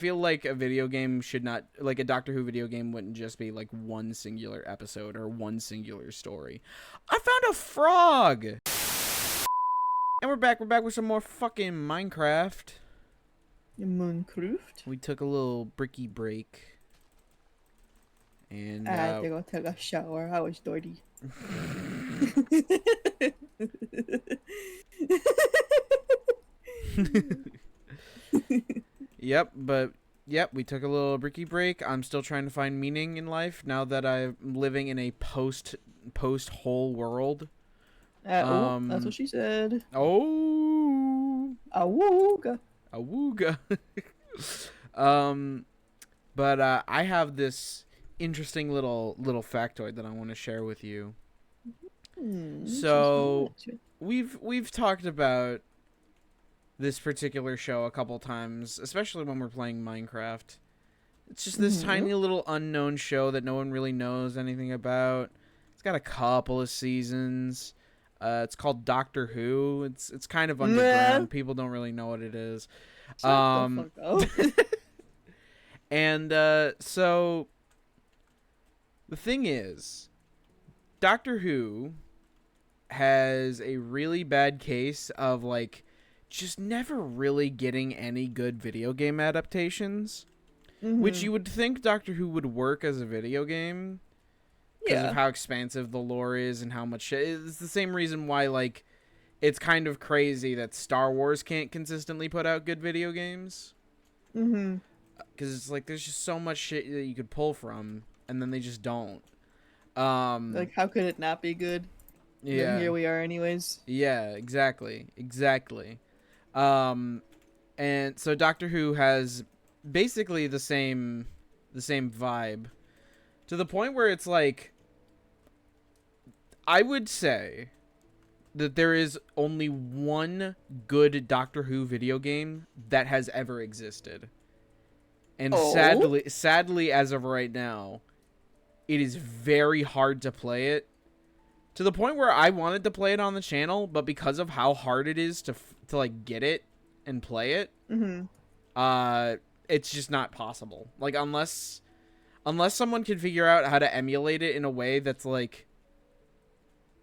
feel like a video game should not, like a Doctor Who video game wouldn't just be like one singular episode or one singular story. I found a frog! And we're back with some more fucking Minecraft. Minecraft? We took a little bricky break. And I had to go take a shower. I was dirty. Yep, we took a little bricky break. I'm still trying to find meaning in life now that I'm living in a post whole world. Oh, that's what she said. Oh, Awooga. awooga. But I have this interesting little factoid that I want to share with you. So we've talked about this particular show a couple times, especially when we're playing Minecraft. It's just this tiny little unknown show that no one really knows anything about. It's got a couple of seasons. It's called Doctor Who. It's kind of underground. People don't really know what it is. Shut the fuck up. And so the thing is, Doctor Who has a really bad case of like just never really getting any good video game adaptations, which you would think Doctor Who would work as a video game because of how expansive the lore is and how much shit. It's the same reason why like it's kind of crazy that Star Wars can't consistently put out good video games. Because it's like there's just so much shit that you could pull from, and then they just don't. Like, how could it not be good? Yeah. And here we are, anyways. Yeah, exactly. And so Doctor Who has basically the same vibe, to the point where it's like, I would say that there is only one good Doctor Who video game that has ever existed. And sadly, as of right now, it is very hard to play it. To the point where I wanted to play it on the channel, but because of how hard it is to like get it and play it, it's just not possible. Like unless someone can figure out how to emulate it in a way that's like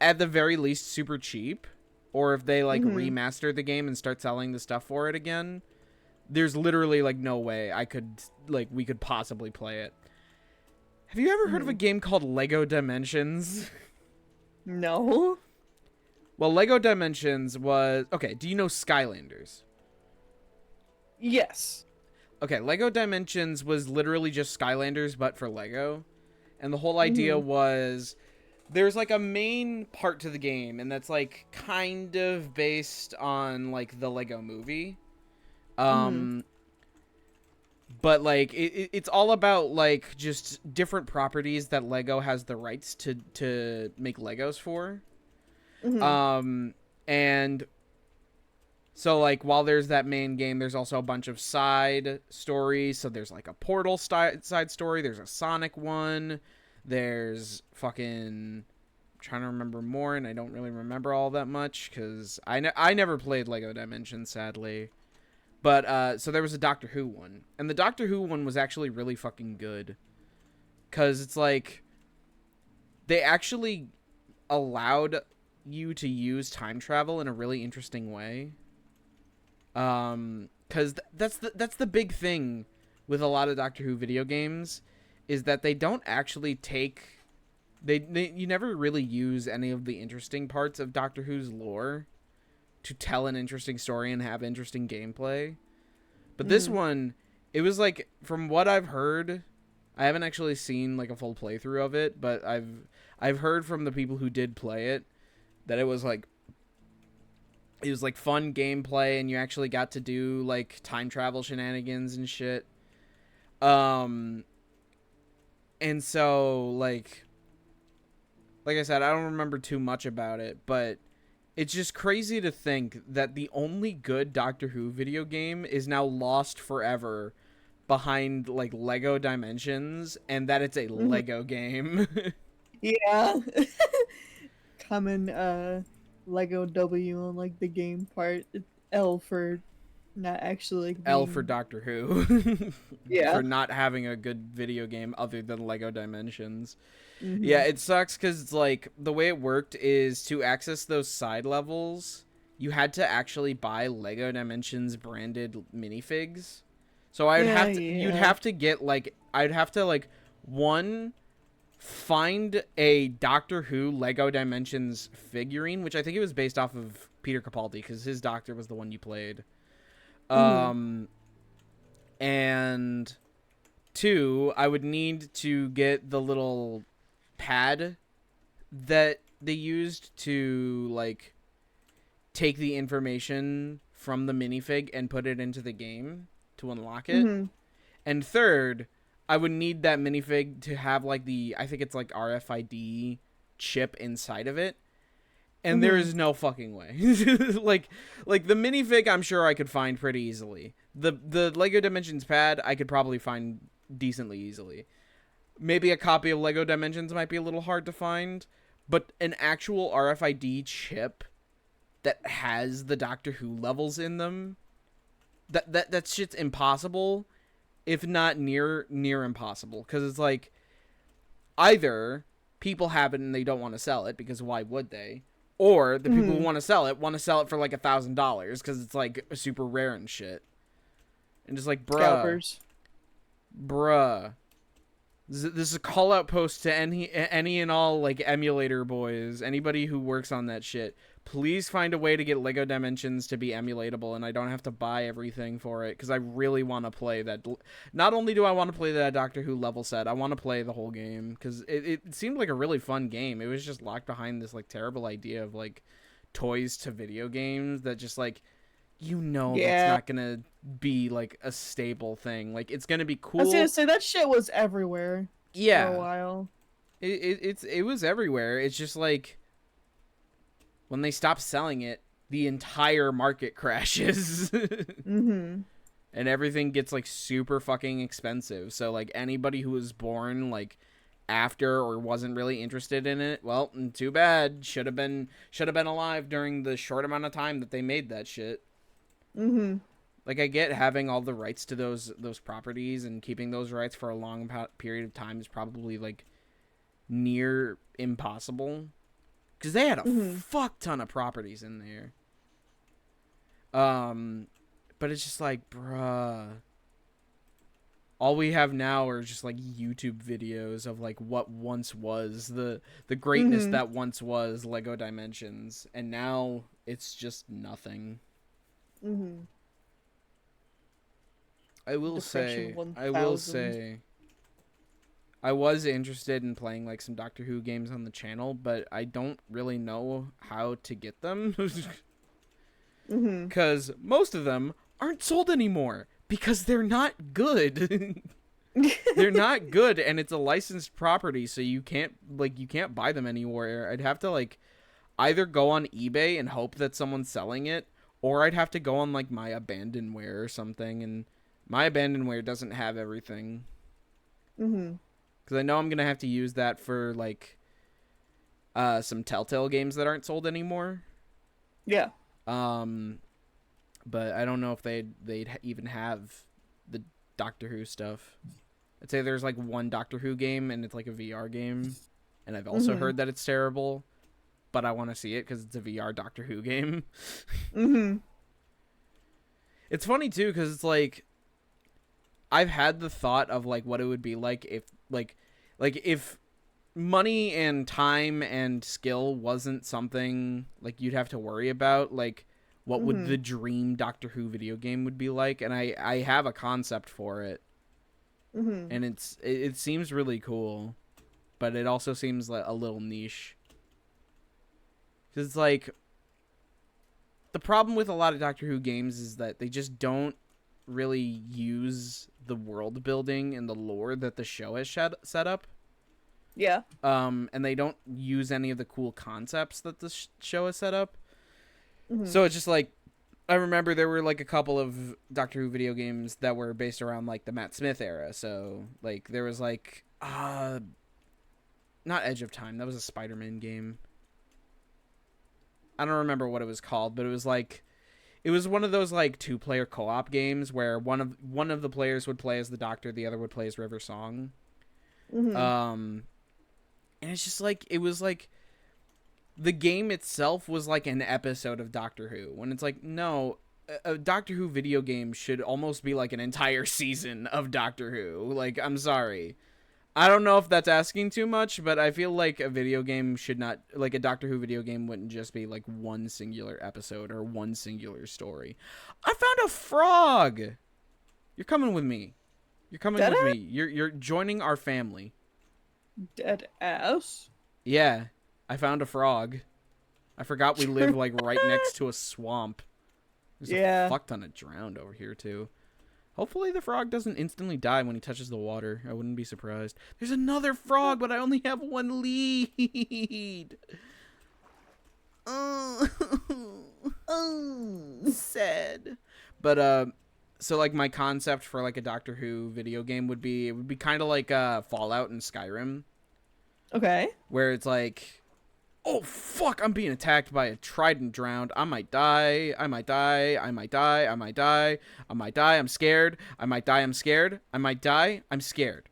at the very least super cheap, or if they like remaster the game and start selling the stuff for it again, there's literally like no way we could possibly play it. Have you ever heard of a game called Lego Dimensions? No. Well, Lego Dimensions was... Okay, do you know Skylanders? Yes. Okay, Lego Dimensions was literally just Skylanders, but for Lego. And the whole idea was... There's, like, a main part to the game, and that's, like, kind of based on, like, the Lego movie. But, like, it's all about, like, just different properties that Lego has the rights to make Legos for. And so, like, while there's that main game, there's also a bunch of side stories. So there's, like, a Portal side story. There's a Sonic one. There's fucking... I'm trying to remember more, and I don't really remember all that much, because I never played Lego Dimensions, sadly. But, so there was a Doctor Who one. And the Doctor Who one was actually really fucking good. Because it's like... They actually allowed you to use time travel in a really interesting way. Because that's the big thing with a lot of Doctor Who video games, is that they don't actually take... You never really use any of the interesting parts of Doctor Who's lore to tell an interesting story and have interesting gameplay. But this one, it was like, from what I've heard, I haven't actually seen like a full playthrough of it, but I've heard from the people who did play it that it was like fun gameplay, and you actually got to do like time travel shenanigans and shit. And so like I said, I don't remember too much about it, but it's just crazy to think that the only good Doctor Who video game is now lost forever behind, like, Lego Dimensions, and that it's a Lego game. Yeah. Common, Lego W on, like, the game part. L for not actually like L for being. Doctor Who. Yeah. For not having a good video game other than Lego Dimensions. Yeah, Mhm. it sucks because it's like the way it worked is to access those side levels, you had to actually buy Lego Dimensions branded minifigs. So you'd Yeah. have to get like, I'd have to like, one, find a Doctor Who Lego Dimensions figurine, which I think it was based off of Peter Capaldi because his Doctor was the one you played. Mhm. Um, and two, I would need to get the little pad that they used to like take the information from the minifig and put it into the game to unlock it. Mhm. And third, I would need that minifig to have like the, I think it's like RFID chip inside of it. And there Mhm. is no fucking way. like like the minifig I'm sure I could find pretty easily. The Lego Dimensions pad I could probably find decently easily. Maybe a copy of Lego Dimensions might be a little hard to find, but an actual RFID chip that has the Doctor Who levels in them, that shit's impossible, if not near impossible, because it's like either people have it and they don't want to sell it because why would they, or the people who Mhm. want to sell it for like $1,000 because it's like super rare and shit, and just like Scalpers. bruh. This is a call out post to any and all like emulator boys, anybody who works on that shit. Please find a way to get Lego Dimensions to be emulatable, and I don't have to buy everything for it because I really want to play that. Not only do I want to play that Doctor Who level set, I want to play the whole game because it seemed like a really fun game. It was just locked behind this like terrible idea of like toys to video games that just like, that's Yeah. not gonna be like a stable thing. Like it's gonna be I was gonna cool. say that shit was everywhere for a Yeah, while. it was everywhere. It's just like when they stop selling it, the entire market crashes. Mhm. And everything gets like super fucking expensive. So like anybody who was born like after or wasn't really interested in it, well, too bad. Should have been alive during the short amount of time that they made that shit. Mhm. Like I get having all the rights to those properties and keeping those rights for a long period of time is probably like near impossible because they had a Mhm. fuck ton of properties in there. Um, but it's just like, bruh, all we have now are just like YouTube videos of like what once was the greatness Mhm. that once was Lego Dimensions, and now it's just nothing. Mhm. I will Depression say, I will 1000. say, I was interested in playing like some Doctor Who games on the channel, but I don't really know how to get them Mhm. because most of them aren't sold anymore because they're not good. They're not good, and it's a licensed property, so you can't buy them anywhere. I'd have to like either go on eBay and hope that someone's selling it, or I'd have to go on like my abandonware or something, and my abandonware doesn't have everything Mhm. because I know I'm gonna have to use that for like some Telltale games that aren't sold anymore. Yeah. Um, but I don't know if they'd even have the Doctor Who stuff. I'd say there's like one Doctor Who game and it's like a VR game, and I've also Mhm. heard that it's terrible, but I want to see it because it's a VR Doctor Who game. Mhm. It's funny too because it's like I've had the thought of like what it would be like if like if money and time and skill wasn't something like you'd have to worry about, like what would the Mhm. dream Doctor Who video game would be like, and I have a concept for it, Mhm. and it seems really cool, but it also seems like a little niche because it's like the problem with a lot of Doctor Who games is that they just don't really use the world building and the lore that the show has set up. Yeah. And they don't use any of the cool concepts that the show has set up. Mhm. So it's just like I remember there were like a couple of Doctor Who video games that were based around like the Matt Smith era. So like there was like not Edge of Time, that was a Spider-Man game. I don't remember what it was called, but it was like it was one of those like 2-player co-op games where one of the players would play as the Doctor, the other would play as River Song. And it's just like it was like the game itself was like an episode of Doctor Who, when it's like, no, a Doctor Who video game should almost be like an entire season of Doctor Who. Like, I'm sorry. I don't know if that's asking too much, but I feel like a video game should not, like a Doctor Who video game wouldn't just be like one singular episode or one singular story. I found a frog. You're coming with me. You're coming Dead with ass? me. You're joining our family. Dead ass. Yeah, I found a frog. I forgot we live like right next to a swamp. There's a fuck ton of drowned over here too. Hopefully the frog doesn't instantly die when he touches the water. I wouldn't be surprised. There's another frog, but I only have one lead. Oh, sad. But so like my concept for like a Doctor Who video game would be, it would be kind of like Fallout and Skyrim. Okay. Where it's like, oh fuck, I'm being attacked by a trident drowned. I might die. I might die. I might die. I might die. I might die. I'm scared. I might die. I'm scared. I might die. I'm scared.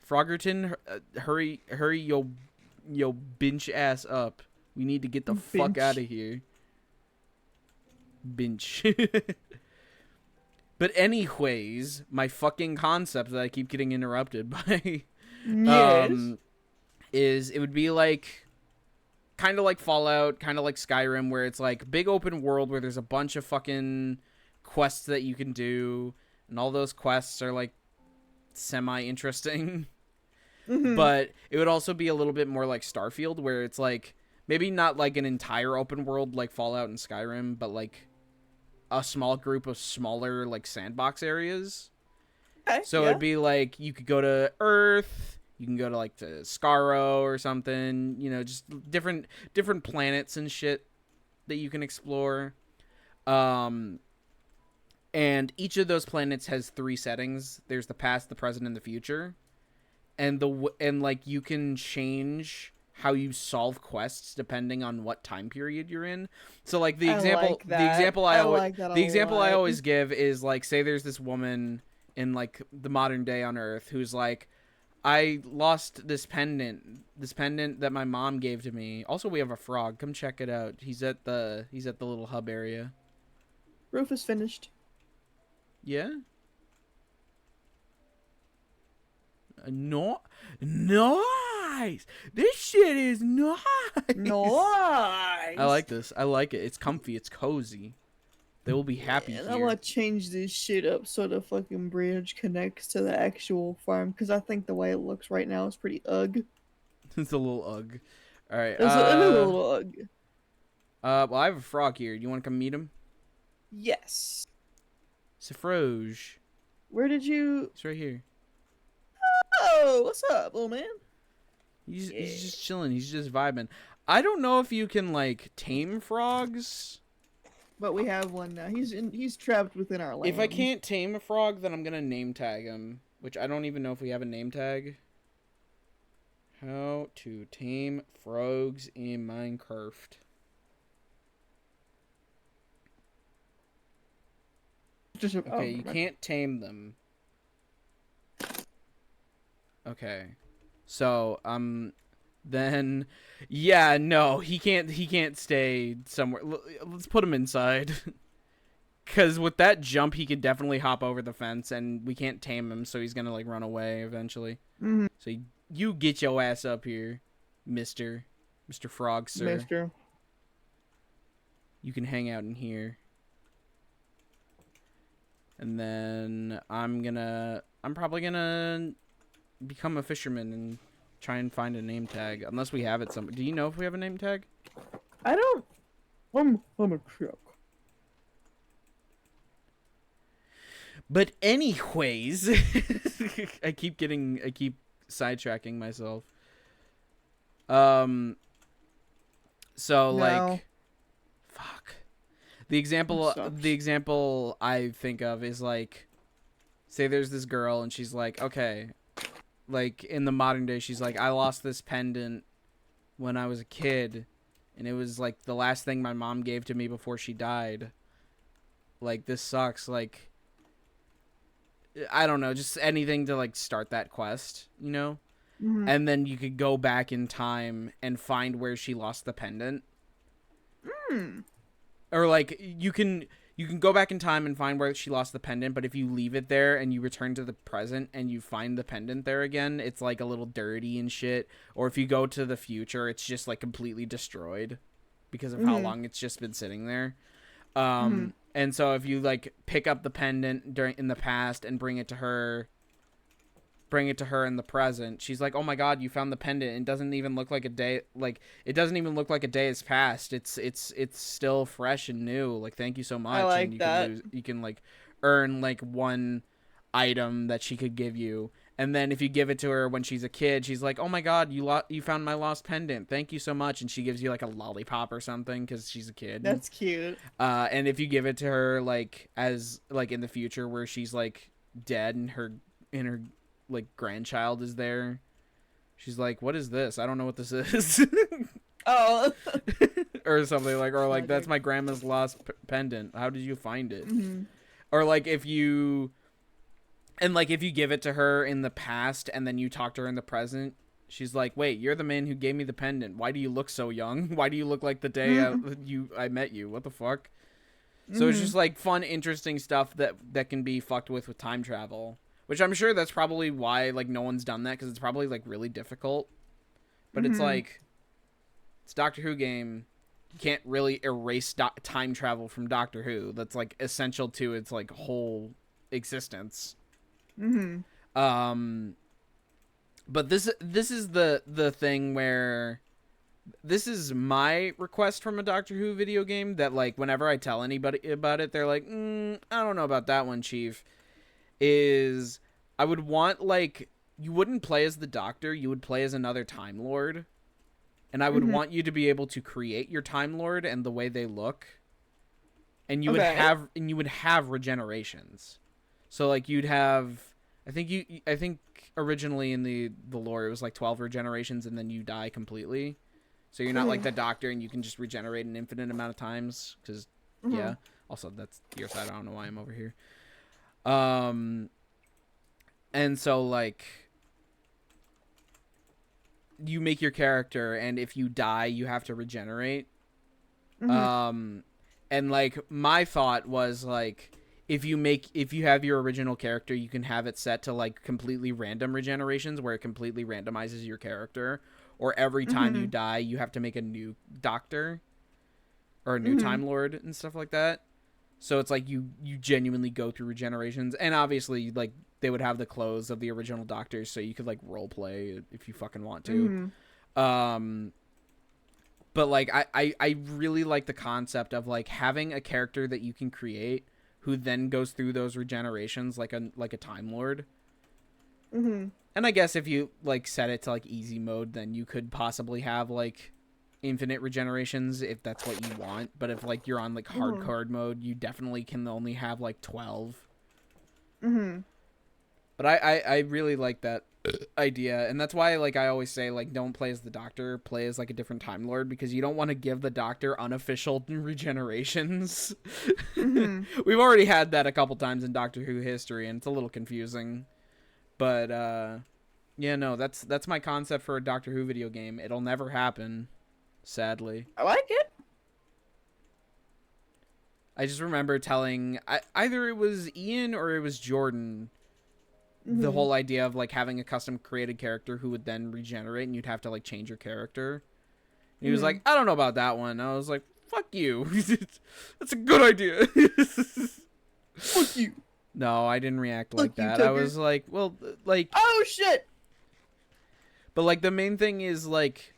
Froggerton, hurry yo binch ass up. We need to get the fuck out of here. Binch. But anyways, my fucking concept that I keep getting interrupted by Yes. is it would be like kind of like Fallout, kind of like Skyrim, where it's like big open world where there's a bunch of fucking quests that you can do, and all those quests are like semi-interesting. But it would also be a little bit more like Starfield, where it's like maybe not like an entire open world like Fallout and Skyrim, but like a small group of smaller like sandbox areas. Okay, So it'd be like you could go to Earth, you can go to like to Skaro or something, you know, just different planets and shit that you can explore. And each of those planets has 3 settings. There's the past, the present, and the future. And like you can change how you solve quests depending on what time period you're in. So like the example I always give is like, say there's this woman in like the modern day on Earth who's like, I lost this pendant that my mom gave to me. Also, we have a frog. Come check it out. He's at the little hub area. Roof is finished. Yeah. No, nice. This shit is nice. Nice. I like this. I like it. It's comfy. It's cozy. They will be happy And here. I'm gonna change this shit up so the fucking bridge connects to the actual farm, because I think the way it looks right now is pretty ugh. It's a little ugh. All right. It's a little ugh. Well, I have a frog here. Do you want to come meet him? Yes. Safroge. Where did you? He's right here. Oh, what's up, little man? He's just chilling. He's just vibing. I don't know if you can like tame frogs. But we have one now. He's trapped within our land. If I can't tame a frog, then I'm gonna name tag him. Which I don't even know if we have a name tag. How to tame frogs in Minecraft. Okay, you can't tame them. Okay. So, then yeah, no, he can't stay somewhere. Let's put him inside. Cuz with that jump, he could definitely hop over the fence, and we can't tame him, so he's going to like run away eventually. So you get your ass up here, Mr. Frog, sir. Mister. You can hang out in here. And then I'm probably gonna become a fisherman and try and find a name tag, unless we have it somewhere. Do you know if we have a name tag? I don't. I'm a crook. But anyways, I keep sidetracking myself. So like, fuck. The example I think of is like, say there's this girl and she's like, okay, like in the modern day, she's like, I lost this pendant when I was a kid, and it was like the last thing my mom gave to me before she died. Like, this sucks. Like, I don't know, just anything to like start that quest, you know? Mm-hmm. And then you could go back in time and find where she lost the pendant. Mm. Or like you can go back in time and find where she lost the pendant, but if you leave it there and you return to the present and you find the pendant there again, it's like a little dirty and shit. Or if you go to the future, it's just like completely destroyed because of how Mm-hmm. long it's just been sitting there. Mm-hmm. And so if you like pick up the pendant in the past and bring it to her in the present, she's like, oh my god, you found the pendant. It doesn't even look like a day, like it doesn't even look like a day has passed. It's still fresh and new. Like, thank you so I much. And like that. you can like earn like one item that she could give you. And then if you give it to her when she's a kid, she's like, oh my god, you found my lost pendant, thank you so much. And she gives you like a lollipop or something because she's a kid. That's cute. And if you give it to her like as like in the future where she's like dead and her like grandchild is there, she's like, what is this? I don't know what this is. Oh. Or something like, or like, that's Magic. my grandma's lost pendant, how did you find it? Mm-hmm. Or like if you give it to her in the past and then you talk to her in the present, she's like, wait, you're the man who gave me the pendant, why do you look so young? Why do you look like the day I met you? What the fuck? So it's Mm-hmm. just like fun, interesting stuff that can be fucked with time travel, which I'm sure that's probably why like no one's done that, because it's probably like really difficult. But it's Mm-hmm. like, it's a Doctor Who game. You can't really erase time travel from Doctor Who. That's like essential to its like whole existence. Mm-hmm. Um, but this is the thing where this is my request from a Doctor Who video game that like whenever I tell anybody about it, they're like, I don't know about that one, Chief. Is I would want like, you wouldn't play as the Doctor, you would play as another Time Lord, and I would Mm-hmm. want you to be able to create your Time Lord and the way they look, and Okay. you would have regenerations. So like you'd have, I think originally in the lore it was like 12 regenerations and then you die completely. So you're not like Mm-hmm. the Doctor and you can just regenerate an infinite amount of times. Because, Mm-hmm. yeah. Also, that's your side. I don't know why I'm over here. Um, and so, like, you make your character, and if you die, you have to regenerate. Mm-hmm. Um, and, like, my thought was, like, if you have your original character, you can have it set to, like, completely random regenerations, where it completely randomizes your character. Or every time you Mm-hmm. die, you have to make a new Doctor or a new Mm-hmm. Time Lord and stuff like that. So it's like you genuinely go through regenerations, and obviously like they would have the clothes of the original Doctors, so you could like role play if you fucking want to. Mm-hmm. Um, but like I really like the concept of like having a character that you can create who then goes through those regenerations like a Time Lord. Mm-hmm. And I guess if you like set it to like easy mode, then you could possibly have like infinite regenerations if that's what you want. But if like you're on like Mm-hmm. hardcore mode, you definitely can only have like 12. Mm-hmm. But I really like that idea, and that's why like I always say like don't play as the Doctor, play as like a different Time Lord, because you don't want to give the Doctor unofficial regenerations. Mm-hmm. We've already had that a couple times in Doctor Who history, and it's a little confusing. But yeah, no, that's my concept for a Doctor Who video game. It'll never happen, sadly. I like it. I just remember telling either it was Ian or it was Jordan the Mm-hmm. whole idea of like having a custom created character who would then regenerate and you'd have to like change your character. And he was Mm-hmm. like, I don't know about that one. I was like, fuck you. That's a good idea. Fuck you. No, I didn't react Fuck like you, that. I Tucker. was like, well, like, Oh shit. but like the main thing is like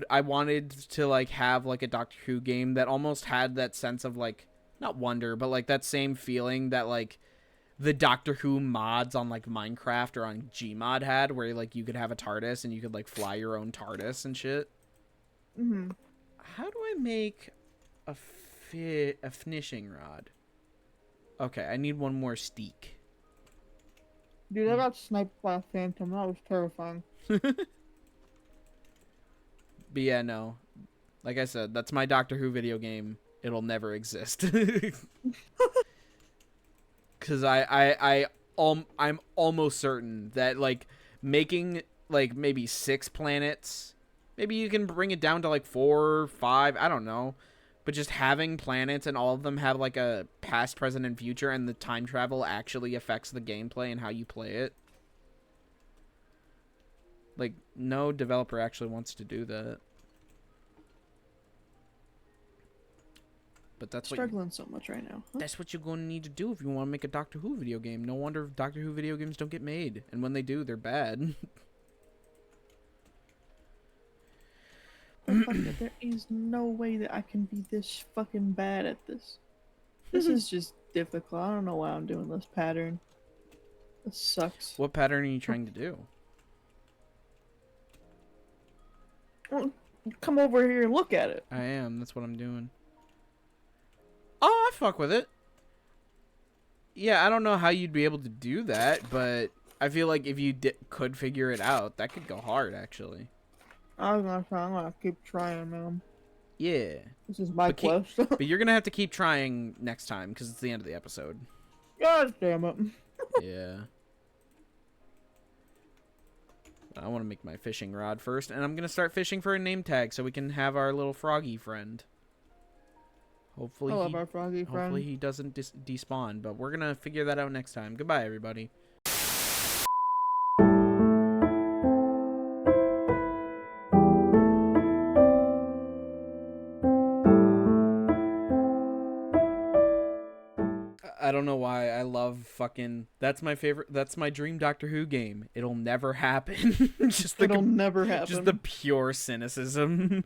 I wanted to like have like a Doctor Who game that almost had that sense of like not wonder, but like that same feeling that like the Doctor Who mods on like Minecraft or on Gmod had, where like you could have a TARDIS and you could like fly your own TARDIS and shit. Mm-hmm. How do I make a a finishing rod? Okay, I need one more steak. Dude, I got sniped by a phantom. That was terrifying. But yeah, no. Like I said, that's my Doctor Who video game. It'll never exist. Because I'm almost certain that, like, making, like, maybe 6 planets, maybe you can bring it down to, like, 4, 5, I don't know. But just having planets and all of them have, like, a past, present, and future, and the time travel actually affects the gameplay and how you play it. Like, no developer actually wants to do that. But that's struggling so much right now. Huh? That's what you're going to need to do if you want to make a Doctor Who video game. No wonder Doctor Who video games don't get made. And when they do, they're bad. There is no way that I can be this fucking bad at this. This is just difficult. I don't know why I'm doing this pattern. This sucks. What pattern are you trying to do? Well, come over here and look at it. I am. That's what I'm doing. Oh, I fuck with it. Yeah, I don't know how you'd be able to do that, but I feel like if you could figure it out, that could go hard, actually. I'm gonna keep trying, man. Yeah. This is my quest. But you're gonna have to keep trying next time, because it's the end of the episode. God damn it. Yeah. I want to make my fishing rod first, and I'm gonna start fishing for a name tag so we can have our little froggy friend. Hopefully, our froggy friend. Hopefully he doesn't despawn, but we're gonna figure that out next time. Goodbye, everybody. I don't know why I love fucking. That's my favorite. That's my dream Doctor Who game. It'll never happen. It'll never happen. Just the pure cynicism.